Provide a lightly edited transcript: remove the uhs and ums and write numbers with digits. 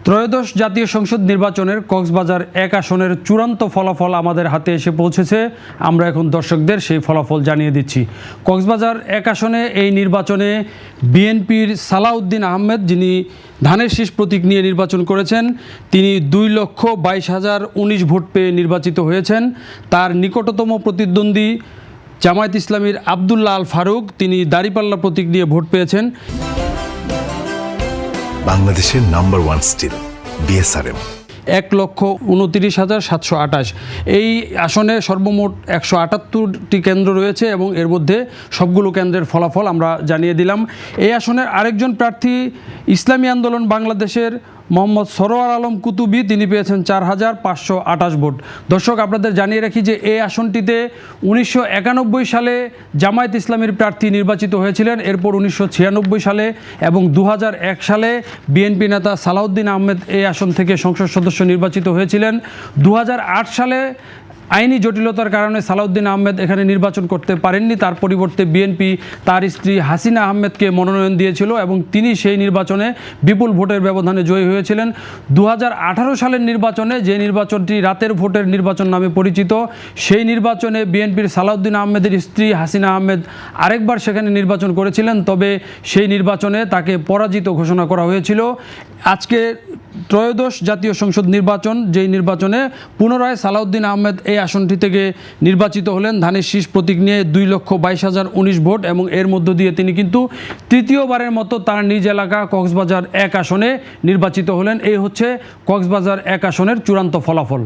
ত্রয়োদশ জাতীয় সংসদ নির্বাচনের কক্সবাজার 1 আসনের চূড়ান্ত ফলাফল আমাদের হাতে এসে পৌঁছেছে। আমরা এখন দর্শকদের সেই ফলাফল জানিয়ে দিচ্ছি। কক্সবাজার 1 আসনে এই নির্বাচনে বিএনপির সালাউদ্দিন আহমেদ, যিনি ধানের শীষ প্রতীক নিয়ে নির্বাচন করেছেন, তিনি 2,22,019 ভোট পেয়ে নির্বাচিত হয়েছেন। তার নিকটতম প্রতিদ্বন্দ্বী জামায়াত ইসলামীর আবদুল্লাহ আল ফারুক, তিনি দাঁড়িপাল্লা প্রতীক নিয়ে ভোট পেয়েছেন। বাংলাদেশের নাম্বার 1 স্টিল বিএসআরএম 1,29,728। এই আসনে সর্বমোট 178টি কেন্দ্র রয়েছে এবং এর মধ্যে সবগুলো কেন্দ্রের ফলাফল আমরা জানিয়ে দিলাম। এই আসনের আরেকজন প্রার্থী ইসলামী আন্দোলন বাংলাদেশের মোহাম্মদ সরোয়ার আলম কুতুবী, তিনি পেয়েছেন 4,528 ভোট। দর্শক, আপনাদের জানিয়ে রাখি যে এই আসনটিতে 1991 সালে জামায়াত ইসলামীর প্রার্থী নির্বাচিত হয়েছিলেন। এরপর 1996 সালে এবং 2001 সালে বিএনপি নেতা সালাউদ্দিন আহমেদ এই আসন থেকে সংসদ সদস্য নির্বাচিত হয়েছিলেন। 2008 সালে আইনি জটিলতার কারণে সালাউদ্দিন আহমেদ এখানে নির্বাচন করতে পারেননি। তার পরিবর্তে বিএনপি তার স্ত্রী হাসিনা আহমেদকে মনোনয়ন দিয়েছিল এবং তিনি সেই নির্বাচনে বিপুল ভোটের ব্যবধানে জয়ী হয়েছিলেন। 2018 সালের নির্বাচনে, যে নির্বাচনটি রাতের ভোটের নির্বাচন নামে পরিচিত, সেই নির্বাচনে বিএনপির সালাউদ্দিন আহমেদের স্ত্রী হাসিনা আহমেদ আরেকবার সেখানে নির্বাচন করেছিলেন, তবে সেই নির্বাচনে তাকে পরাজিত ঘোষণা করা হয়েছিল। আজকে ত্রয়োদশ জাতীয় সংসদ নির্বাচন, যেই নির্বাচনে পুনরায় সালাউদ্দিন আহমেদ এই আসনটি থেকে নির্বাচিত হলেন ধানের শীষ প্রতীক নিয়ে 2,22,019 ভোট, এবং এর মধ্য দিয়ে তিনি কিন্তু তৃতীয়বারের মতো তার নিজ এলাকা কক্সবাজার 1 আসনে নির্বাচিত হলেন। এই হচ্ছে কক্সবাজার 1 আসনের চূড়ান্ত ফলাফল।